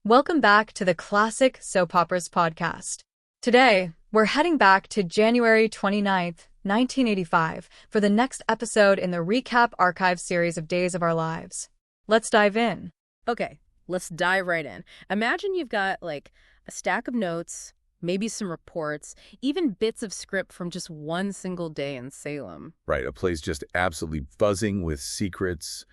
Welcome back to the Classic Soap Operas podcast. Today, we're heading back to January 29th, 1985 for the next episode in the Recap Archive series of Days of Our Lives. Let's dive in. Okay, let's dive right in. Imagine you've got like a stack of notes, maybe some reports, even bits of script from just one single day in Salem. Right, a place just absolutely buzzing with secrets,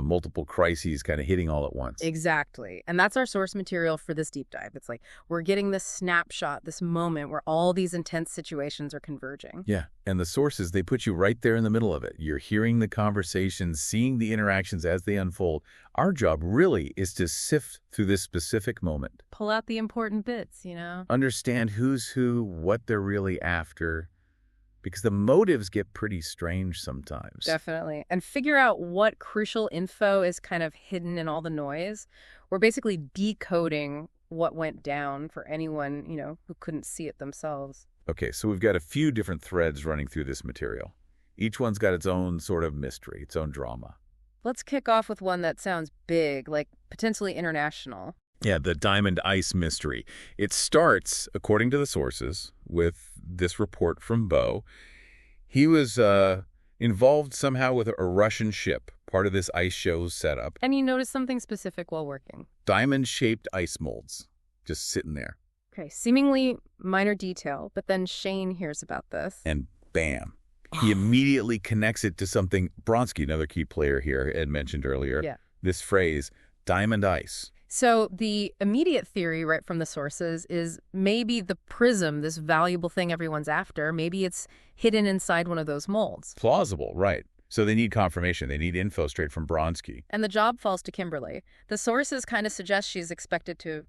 multiple crises kind of hitting all at once. Exactly. And that's our source material for this deep dive. It's like we're getting this snapshot, this moment where all these intense situations are converging. Yeah, and the sources, they put you right there in the middle of it. You're hearing the conversations, seeing the interactions as they unfold. Our job really is to sift through this specific moment. Pull out the important bits, you know? Understand who's who, what they're really after, because the motives get pretty strange sometimes. Definitely. And figure out what crucial info is kind of hidden in all the noise. We're basically decoding what went down for anyone, who couldn't see it themselves. Okay, so we've got a few different threads running through this material. Each one's got its own sort of mystery, its own drama. Let's kick off with one that sounds big, like potentially international. Yeah, the Diamond Ice mystery. It starts, according to the sources, with this report from Bo. He was involved somehow with a Russian ship, part of this ice show's setup. And you noticed something specific while working. Diamond-shaped ice molds, just sitting there. Okay, seemingly minor detail, but then Shane hears about this. And bam. He immediately connects it to something Bronsky, another key player here, had mentioned earlier. Yeah. This phrase, diamond ice. So the immediate theory, right from the sources, is maybe the prism, this valuable thing everyone's after, maybe it's hidden inside one of those molds. Plausible, right. So they need confirmation. They need info straight from Bronsky. And the job falls to Kimberly. The sources kind of suggest she's expected to,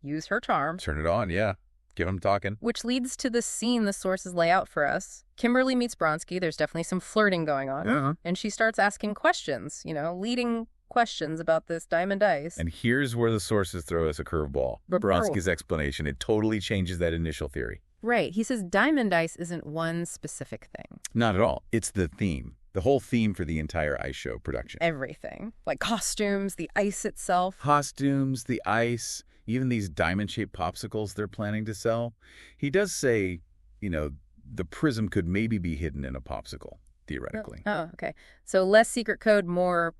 use her charm. Turn it on, yeah. Give him talking. Which leads to the scene the sources lay out for us. Kimberly meets Bronsky. There's definitely some flirting going on. Yeah. And she starts asking questions, leading questions about this diamond ice. And here's where the sources throw us a curveball. Bronsky's explanation, it totally changes that initial theory. Right. He says diamond ice isn't one specific thing. Not at all. It's the theme. The whole theme for the entire ice show production. Everything. Like costumes, the ice itself. Costumes, the ice, even these diamond-shaped popsicles they're planning to sell. He does say, the prism could maybe be hidden in a popsicle, theoretically. Oh, okay. So less secret code, more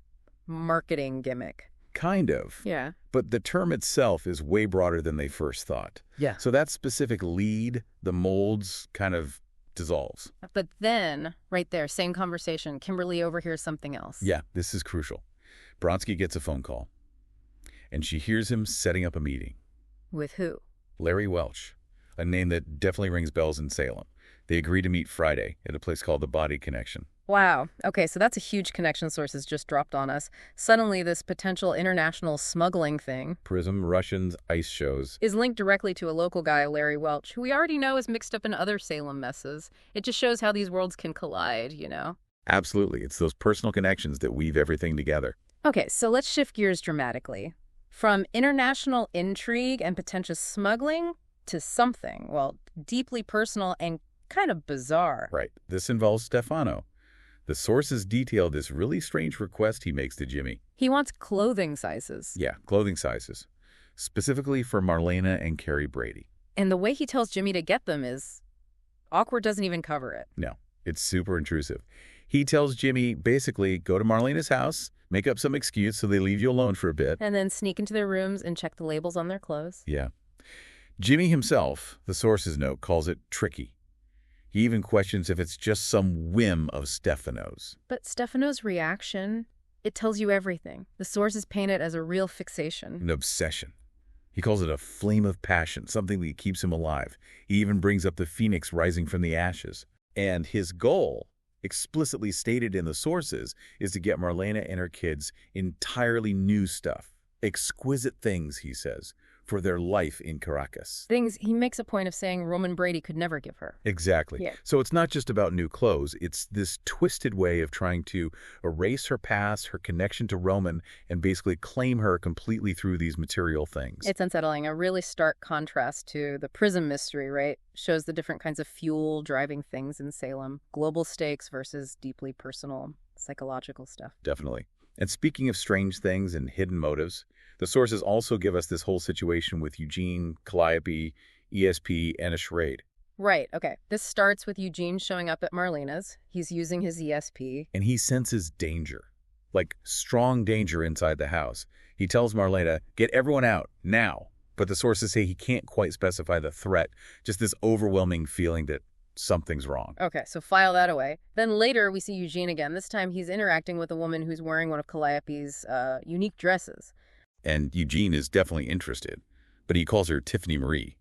marketing gimmick. Kind of. Yeah. But the term itself is way broader than they first thought. Yeah. So that specific lead, the molds, kind of dissolves. But then, right there, same conversation, Kimberly overhears something else. Yeah, this is crucial. Bronsky gets a phone call, and she hears him setting up a meeting. With who? Larry Welch, a name that definitely rings bells in Salem. They agree to meet Friday at a place called the Body Connection. Wow. Okay, so that's a huge connection sources just dropped on us. Suddenly, this potential international smuggling thing, Prism, Russians, ice shows, is linked directly to a local guy, Larry Welch, who we already know is mixed up in other Salem messes. It just shows how these worlds can collide, Absolutely. It's those personal connections that weave everything together. Okay, so let's shift gears dramatically. From international intrigue and potential smuggling to something, deeply personal and kind of bizarre. Right. This involves Stefano. The sources detail this really strange request he makes to Jimmy. He wants clothing sizes. Yeah, clothing sizes. Specifically for Marlena and Carrie Brady. And the way he tells Jimmy to get them is awkward, doesn't even cover it. No, it's super intrusive. He tells Jimmy, basically, go to Marlena's house, make up some excuse so they leave you alone for a bit. And then sneak into their rooms and check the labels on their clothes. Yeah. Jimmy himself, the sources note, calls it tricky. He even questions if it's just some whim of Stefano's. But Stefano's reaction, it tells you everything. The sources paint it as a real fixation. An obsession. He calls it a flame of passion, something that keeps him alive. He even brings up the phoenix rising from the ashes. And his goal, explicitly stated in the sources, is to get Marlena and her kids entirely new stuff. Exquisite things, he says, for their life in Caracas. Things he makes a point of saying Roman Brady could never give her. Exactly. Yeah. So it's not just about new clothes. It's this twisted way of trying to erase her past, her connection to Roman, and basically claim her completely through these material things. It's unsettling. A really stark contrast to the prism mystery, right? Shows the different kinds of fuel driving things in Salem. Global stakes versus deeply personal, psychological stuff. Definitely. And speaking of strange things and hidden motives, the sources also give us this whole situation with Eugene, Calliope, ESP, and a charade. Right, okay. This starts with Eugene showing up at Marlena's. He's using his ESP. And he senses danger, like strong danger inside the house. He tells Marlena, get everyone out, now. But the sources say he can't quite specify the threat, just this overwhelming feeling that something's wrong. Okay, so file that away. Then later we see Eugene again. This time he's interacting with a woman who's wearing one of Calliope's unique dresses. And Eugene is definitely interested, but he calls her Tiffany Marie.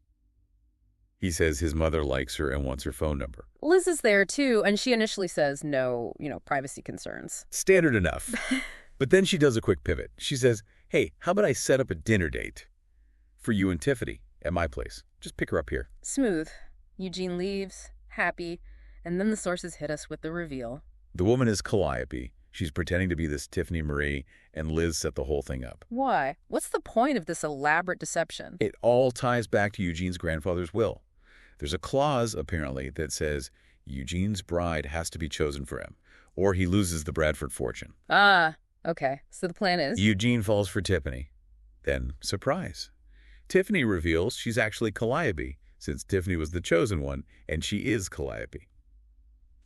He says his mother likes her and wants her phone number. Liz is there too, and she initially says no, privacy concerns. Standard enough. But then she does a quick pivot. She says, hey, how about I set up a dinner date for you and Tiffany at my place? Just pick her up here. Smooth. Eugene leaves, happy, and then the sources hit us with the reveal. The woman is Calliope. She's pretending to be this Tiffany Marie, and Liz set the whole thing up. Why? What's the point of this elaborate deception? It all ties back to Eugene's grandfather's will. There's a clause, apparently, that says Eugene's bride has to be chosen for him, or he loses the Bradford fortune. Ah, okay. So the plan is? Eugene falls for Tiffany. Then, surprise. Tiffany reveals she's actually Calliope, since Tiffany was the chosen one, and she is Calliope.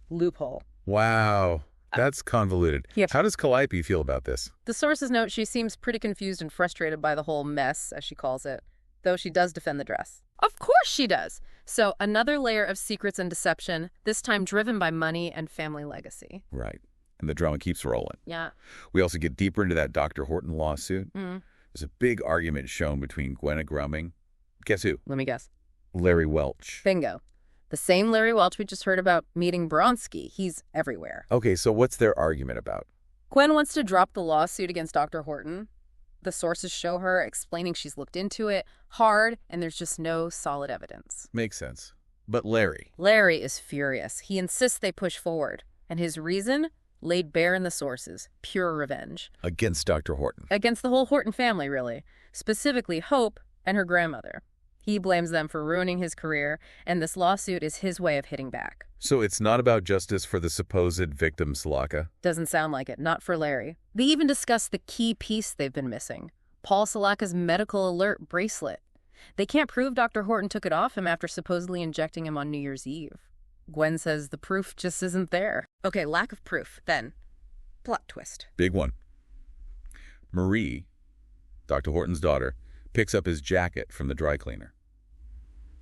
Loophole. Wow. That's convoluted. Yep. How does Calliope feel about this? The sources note she seems pretty confused and frustrated by the whole mess, as she calls it, though she does defend the dress. Of course she does! So another layer of secrets and deception, this time driven by money and family legacy. Right. And the drama keeps rolling. Yeah. We also get deeper into that Dr. Horton lawsuit. Mm. There's a big argument shown between Gwen Grumming. Guess who? Let me guess. Larry Welch. Bingo. The same Larry Welch we just heard about meeting Bronski. He's everywhere. Okay, so what's their argument about? Gwen wants to drop the lawsuit against Dr. Horton. The sources show her explaining she's looked into it hard, and there's just no solid evidence. Makes sense. But Larry? Larry is furious. He insists they push forward. And his reason? Laid bare in the sources. Pure revenge. Against Dr. Horton. Against the whole Horton family, really. Specifically, Hope and her grandmother. He blames them for ruining his career, and this lawsuit is his way of hitting back. So it's not about justice for the supposed victim, Salaka? Doesn't sound like it. Not for Larry. They even discuss the key piece they've been missing. Paul Salaka's medical alert bracelet. They can't prove Dr. Horton took it off him after supposedly injecting him on New Year's Eve. Gwen says the proof just isn't there. Okay, lack of proof. Then, plot twist. Big one. Marie, Dr. Horton's daughter, picks up his jacket from the dry cleaner.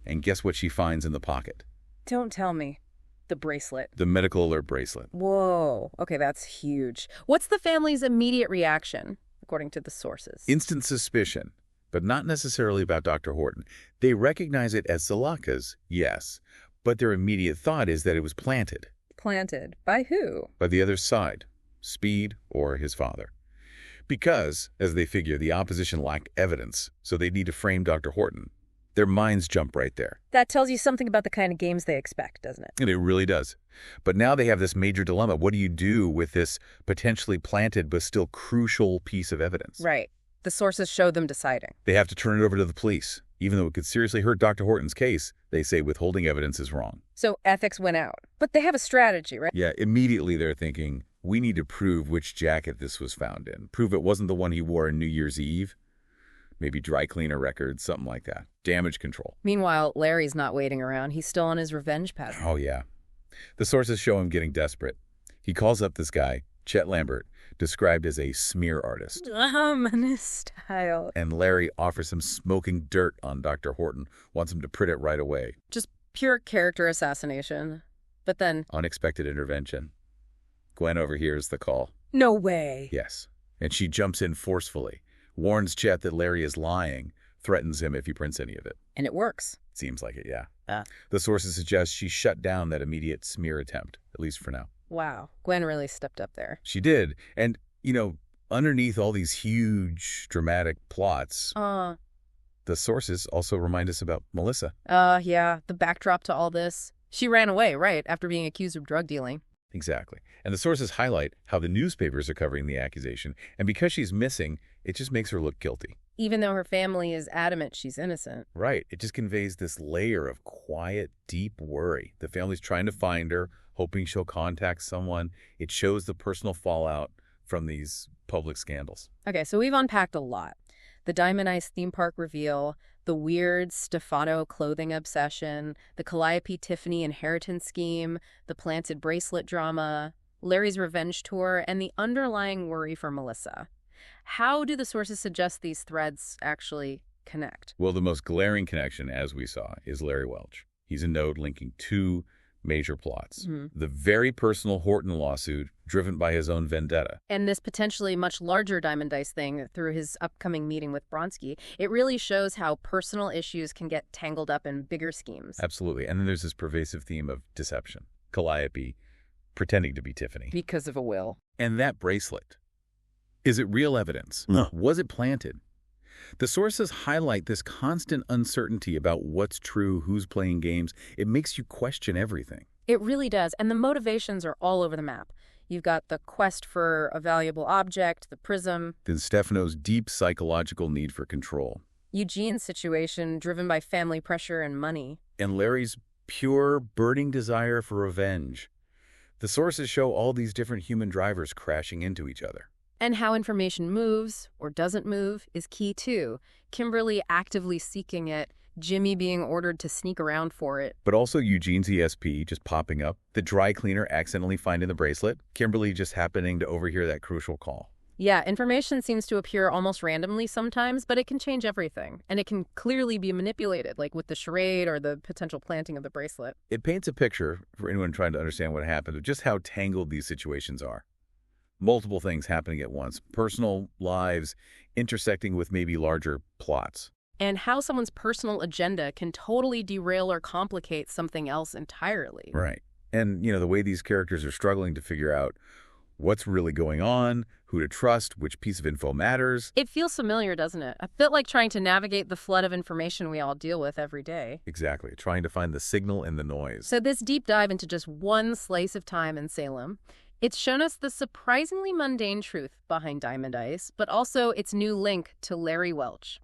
And guess what she finds in the pocket? Don't tell me. The bracelet. The medical alert bracelet. Whoa. Okay, that's huge. What's the family's immediate reaction, according to the sources? Instant suspicion, but not necessarily about Dr. Horton. They recognize it as Salaka's, yes, but their immediate thought is that it was planted. Planted? By who? By the other side, Speed or his father. Because, as they figure, the opposition lacked evidence, so they need to frame Dr. Horton. Their minds jump right there. That tells you something about the kind of games they expect, doesn't it? And it really does. But now they have this major dilemma. What do you do with this potentially planted but still crucial piece of evidence? Right. The sources show them deciding. They have to turn it over to the police. Even though it could seriously hurt Dr. Horton's case, they say withholding evidence is wrong. So ethics went out. But they have a strategy, right? Yeah, immediately they're thinking, we need to prove which jacket this was found in. Prove it wasn't the one he wore on New Year's Eve. Maybe dry cleaner records, something like that. Damage control. Meanwhile, Larry's not waiting around. He's still on his revenge pattern. Oh, yeah. The sources show him getting desperate. He calls up this guy, Chet Lambert, described as a smear artist. Ominous style. And Larry offers him smoking dirt on Dr. Horton, wants him to print it right away. Just pure character assassination. But then... Unexpected intervention. Gwen overhears the call. No way. Yes. And she jumps in forcefully, warns Chet that Larry is lying, threatens him if he prints any of it. And it works. Seems like it, yeah. The sources suggest she shut down that immediate smear attempt, at least for now. Wow. Gwen really stepped up there. She did. And, underneath all these huge, dramatic plots, the sources also remind us about Melissa. Yeah. The backdrop to all this. She ran away, right, after being accused of drug dealing. Exactly. And the sources highlight how the newspapers are covering the accusation. And because she's missing, it just makes her look guilty. Even though her family is adamant she's innocent. Right. It just conveys this layer of quiet, deep worry. The family's trying to find her, hoping she'll contact someone. It shows the personal fallout, from these public scandals. Okay, so we've unpacked a lot. The Diamond Ice theme park reveal, the weird Stefano clothing obsession, the Calliope Tiffany inheritance scheme, the planted bracelet drama, Larry's revenge tour, and the underlying worry for Melissa. How do the sources suggest these threads actually connect? Well, the most glaring connection, as we saw, is Larry Welch. He's a node linking two major plots. The very personal Horton lawsuit driven by his own vendetta. And this potentially much larger Diamond Ice thing through his upcoming meeting with Bronski. It really shows how personal issues can get tangled up in bigger schemes. Absolutely. And then there's this pervasive theme of deception. Calliope pretending to be Tiffany. Because of a will. And that bracelet. Is it real evidence? No. Was it planted? The sources highlight this constant uncertainty about what's true, who's playing games. It makes you question everything. It really does. And the motivations are all over the map. You've got the quest for a valuable object, the prism. Then Stefano's deep psychological need for control. Eugene's situation driven by family pressure and money. And Larry's pure, burning desire for revenge. The sources show all these different human drivers crashing into each other. And how information moves or doesn't move is key too. Kimberly actively seeking it, Jimmy being ordered to sneak around for it. But also Eugene's ESP just popping up, the dry cleaner accidentally finding the bracelet, Kimberly just happening to overhear that crucial call. Yeah, information seems to appear almost randomly sometimes, but it can change everything. And it can clearly be manipulated, like with the charade or the potential planting of the bracelet. It paints a picture, for anyone trying to understand what happened, of just how tangled these situations are. Multiple things happening at once, personal lives intersecting with maybe larger plots. And how someone's personal agenda can totally derail or complicate something else entirely. Right. And, the way these characters are struggling to figure out what's really going on, who to trust, which piece of info matters. It feels familiar, doesn't it? A bit like trying to navigate the flood of information we all deal with every day. Exactly. Trying to find the signal in the noise. So this deep dive into just one slice of time in Salem, it's shown us the surprisingly mundane truth behind Diamond Ice, but also its new link to Larry Welch.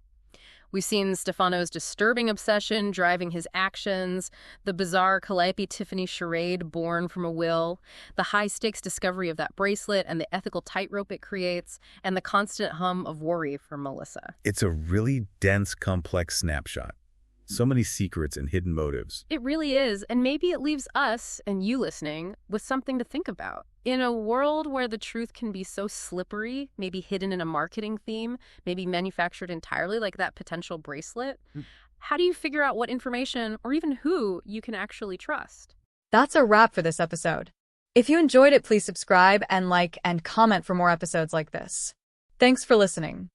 We've seen Stefano's disturbing obsession driving his actions, the bizarre Calliope Tiffany charade born from a will, the high-stakes discovery of that bracelet and the ethical tightrope it creates, and the constant hum of worry for Melissa. It's a really dense, complex snapshot. So many secrets and hidden motives. It really is, and maybe it leaves us, and you listening, with something to think about. In a world where the truth can be so slippery, maybe hidden in a marketing theme, maybe manufactured entirely like that potential bracelet, how do you figure out what information, or even who, you can actually trust? That's a wrap for this episode. If you enjoyed it, please subscribe and like and comment for more episodes like this. Thanks for listening.